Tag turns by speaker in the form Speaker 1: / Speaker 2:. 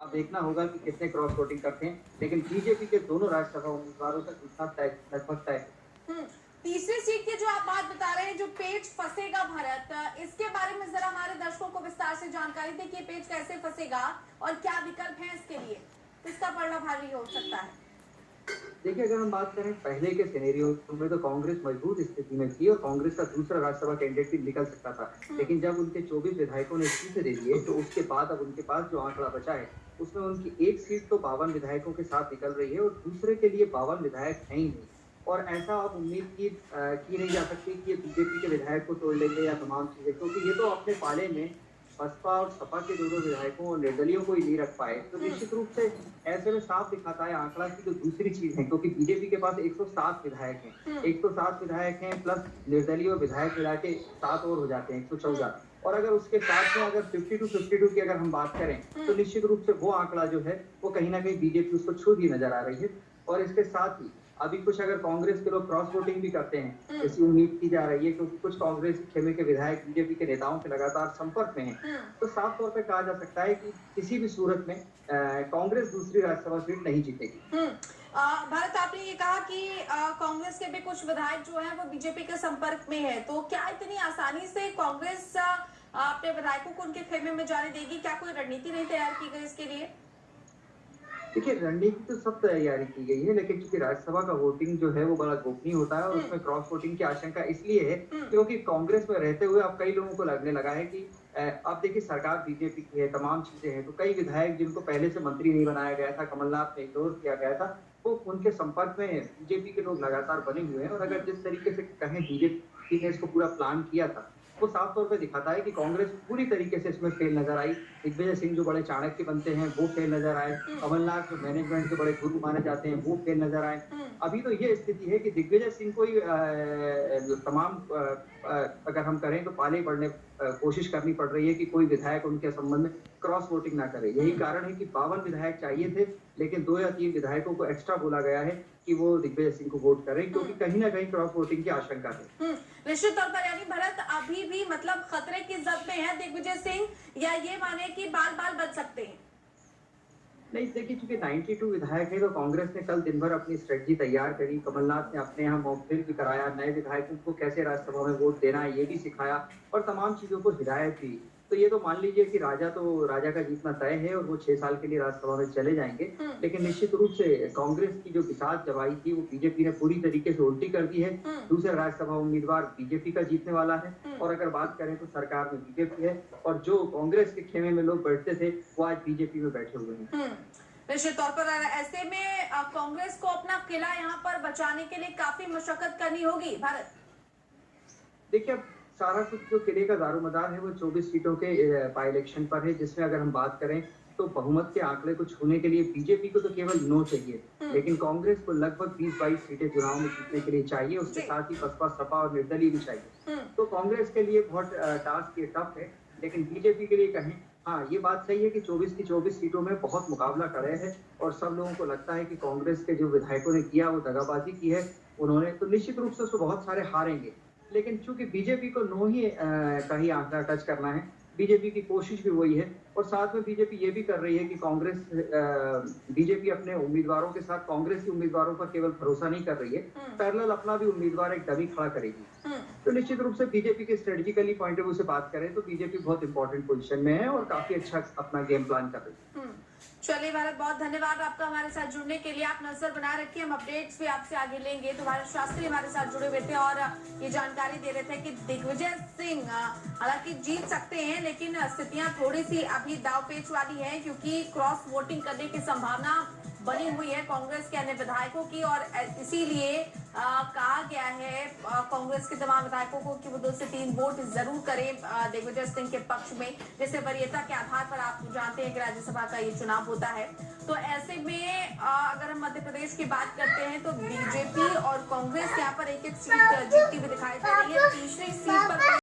Speaker 1: अब देखना होगा कि कितने क्रॉस वोटिंग करते हैं, लेकिन बीजेपी के दोनों राज्यसभा उम्मीदवारों का जीतना तय लगभग तय है।
Speaker 2: हम्म, तीसरी सीट की जो आप बात बता रहे हैं, जो पेच फंसेगा भारत, इसके बारे में जरा हमारे दर्शकों को विस्तार से जानकारी दें कि ये पेच कैसे फंसेगा और क्या विकल्प है इसके लिए, किसका पलड़ा भारी हो सकता है।
Speaker 1: देखिए, अगर हम बात करें पहले के सिनेरियो में तो कांग्रेस मजबूत स्थिति में थी और कांग्रेस का दूसरा राज्यसभा कैंडिडेट भी निकल सकता था। लेकिन जब उनके 24 विधायकों ने इस्तीफे दे दिए तो उसके बाद अब उनके पास जो आंकड़ा बचा है उसमें उनकी एक सीट तो 52 विधायकों के साथ निकल रही है और दूसरे के लिए 52 विधायक हैं ही नहीं। और ऐसा अब उम्मीद की नहीं जा सकती कि ये बीजेपी के विधायक को तोड़ लेंगे या तमाम चीजें, क्योंकि ये तो अपने पाले में बसपा और सपा के दोनों विधायकों और निर्दलियों को ही नहीं रख पाए। तो निश्चित रूप से ऐसे में साफ दिखाता है आंकड़ा की जो दूसरी चीज है, क्योंकि बीजेपी के पास 107 विधायक हैं, 107 विधायक हैं प्लस निर्दलीय विधायक मिला के 7 और हो जाते हैं 114। और अगर उसके साथ में अगर 52 की अगर हम बात करें तो निश्चित रूप से वो आंकड़ा जो है वो कहीं ना कहीं बीजेपी उसको छूती नजर आ रही है। और इसके साथ ही अभी कुछ अगर कांग्रेस के लोग क्रॉस वोटिंग भी करते हैं, ऐसी उम्मीद की जा रही है, क्योंकि कुछ कांग्रेस खेमे के विधायक बीजेपी के नेताओं के लगातार संपर्क में हैं। तो साफ तौर पर कहा जा सकता है कि किसी भी सूरत में कांग्रेस दूसरी राज्यसभा सीट नहीं जीतेगी।
Speaker 2: भारत, आपने ये कहा कि कांग्रेस के भी कुछ विधायक जो हैं वो बीजेपी के संपर्क में है, तो क्या इतनी आसानी से कांग्रेस अपने विधायकों को उनके खेमे में जाने देगी? क्या कोई रणनीति नहीं तैयार की गई इसके लिए?
Speaker 1: देखिए, रणनीति तो सब तैयारी की गई है, लेकिन चूंकि राज्यसभा का वोटिंग जो है वो बड़ा गोपनीय होता है और उसमें क्रॉस वोटिंग की आशंका इसलिए है क्योंकि कांग्रेस में रहते हुए अब कई लोगों को लगने लगा है कि अब देखिए सरकार बीजेपी की है, तमाम चीजें हैं, तो कई विधायक जिनको पहले से मंत्री नहीं बनाया गया था, कमलनाथ ने इग्नोर किया गया था, वो उनके संपर्क में बीजेपी के लोग लगातार बने हुए हैं। और अगर जिस तरीके से कहें बीजेपी ने इसको पूरा प्लान किया था, वो साफ तौर पे दिखाता है कि कांग्रेस पूरी तरीके से इसमें फेल नजर आई। दिग्विजय सिंह जो बड़े चाणक्य बनते हैं वो फेल नजर आए, कमलनाथ जो मैनेजमेंट के बड़े गुरु माने जाते हैं वो फेल नजर आए। अभी तो ये स्थिति है कि दिग्विजय सिंह को ही तमाम अगर हम करें तो पाले पड़ने कोशिश करनी पड़ रही है कि कोई विधायक उनके संबंध में क्रॉस वोटिंग ना करे। यही कारण है कि 52 विधायक चाहिए थे, लेकिन 2 या 3 विधायकों को एक्स्ट्रा बोला गया है कि वो दिग्विजय सिंह को वोट करें, क्योंकि कहीं ना कहीं क्रॉस वोटिंग की आशंका है।
Speaker 2: निश्चित तौर पर, यानी भरत अभी भी मतलब खतरे की जद में है दिग्विजय सिंह, या ये माने कि बाल बाल बच सकते हैं?
Speaker 1: नहीं, देखिए, चूंकि 92 विधायक है तो कांग्रेस ने कल दिन भर अपनी स्ट्रेटजी तैयार करी। कमलनाथ ने अपने यहाँ मॉक ड्रिल भी कराया, नए विधायकों को कैसे राज्यसभा में वोट देना है ये भी सिखाया और तमाम चीजों को हिदायत दी। तो ये तो मान लीजिए कि राजा का जीतना तय है और वो 6 साल के लिए राज्यसभा में चले जाएंगे। लेकिन निश्चित रूप से कांग्रेस की जो बिसात जमाई थी वो बीजेपी ने पूरी तरीके से उल्टी कर दी है। दूसरा राज्यसभा उम्मीदवार बीजेपी का जीतने वाला है और अगर बात करें तो सरकार में बीजेपी है और जो कांग्रेस के खेमे में लोग बैठते थे वो आज बीजेपी में बैठे हुए हैं।
Speaker 2: निश्चित तौर पर ऐसे में कांग्रेस को अपना किला यहाँ पर बचाने के लिए काफी मशक्कत करनी होगी भारत।
Speaker 1: देखिए, अब सारा कुछ जो किले का दारोमदार है वो 24 सीटों के बाई इलेक्शन पर है, जिसमें अगर हम बात करें तो बहुमत के आंकड़े को छूने के लिए बीजेपी को तो केवल 9 चाहिए, लेकिन कांग्रेस को लगभग 20-22 सीटें चुनाव में जीतने के लिए चाहिए। उसके साथ ही बसपा, सपा और निर्दलीय भी चाहिए। तो कांग्रेस के लिए बहुत टास्क ये टफ है, लेकिन बीजेपी के लिए कहें, हाँ, ये बात सही है कि 24 की 24 सीटों में बहुत मुकाबला करे है और सब लोगों को लगता है कि कांग्रेस के जो विधायकों ने किया वो दगाबाजी की है उन्होंने, तो निश्चित रूप से उसको बहुत सारे हारेंगे। लेकिन चूंकि बीजेपी को 9 ही का ही आंकड़ा टच करना है, बीजेपी की कोशिश भी वही है और साथ में बीजेपी ये भी कर रही है कि बीजेपी अपने उम्मीदवारों के साथ कांग्रेस के उम्मीदवारों पर केवल भरोसा नहीं कर रही है, पैरेलल अपना भी उम्मीदवार एक डमी खड़ा करेगी। तो निश्चित रूप से बीजेपी के स्ट्रेटेजिकली पॉइंट ऑफ व्यू से बात करें तो बीजेपी बहुत इंपॉर्टेंट पोजीशन में है और काफी अच्छा अपना गेम प्लान कर रही है।
Speaker 2: चलिए भारत, बहुत धन्यवाद आपका हमारे साथ जुड़ने के लिए। आप नजर बनाए रखिए, हम अपडेट्स भी आपसे आगे लेंगे। तो भारत शास्त्री हमारे साथ जुड़े हुए थे और ये जानकारी दे रहे थे कि दिग्विजय सिंह हालांकि जीत सकते हैं, लेकिन स्थितियां थोड़ी सी अभी दावपेच वाली है, क्योंकि क्रॉस वोटिंग करने की संभावना बनी हुई है कांग्रेस के अन्य विधायकों की और इसीलिए कहा गया है कांग्रेस के तमाम विधायकों को कि वो 2 से 3 वोट जरूर करें दिग्विजय सिंह के पक्ष में, जैसे वरीयता के आधार पर आप जानते हैं कि राज्यसभा का ये चुनाव होता है। तो ऐसे में अगर हम मध्य प्रदेश की बात करते हैं तो बीजेपी और कांग्रेस यहाँ पर एक-एक सीट जीतती हुई दिखाई दे रही है। तीसरी सीट पर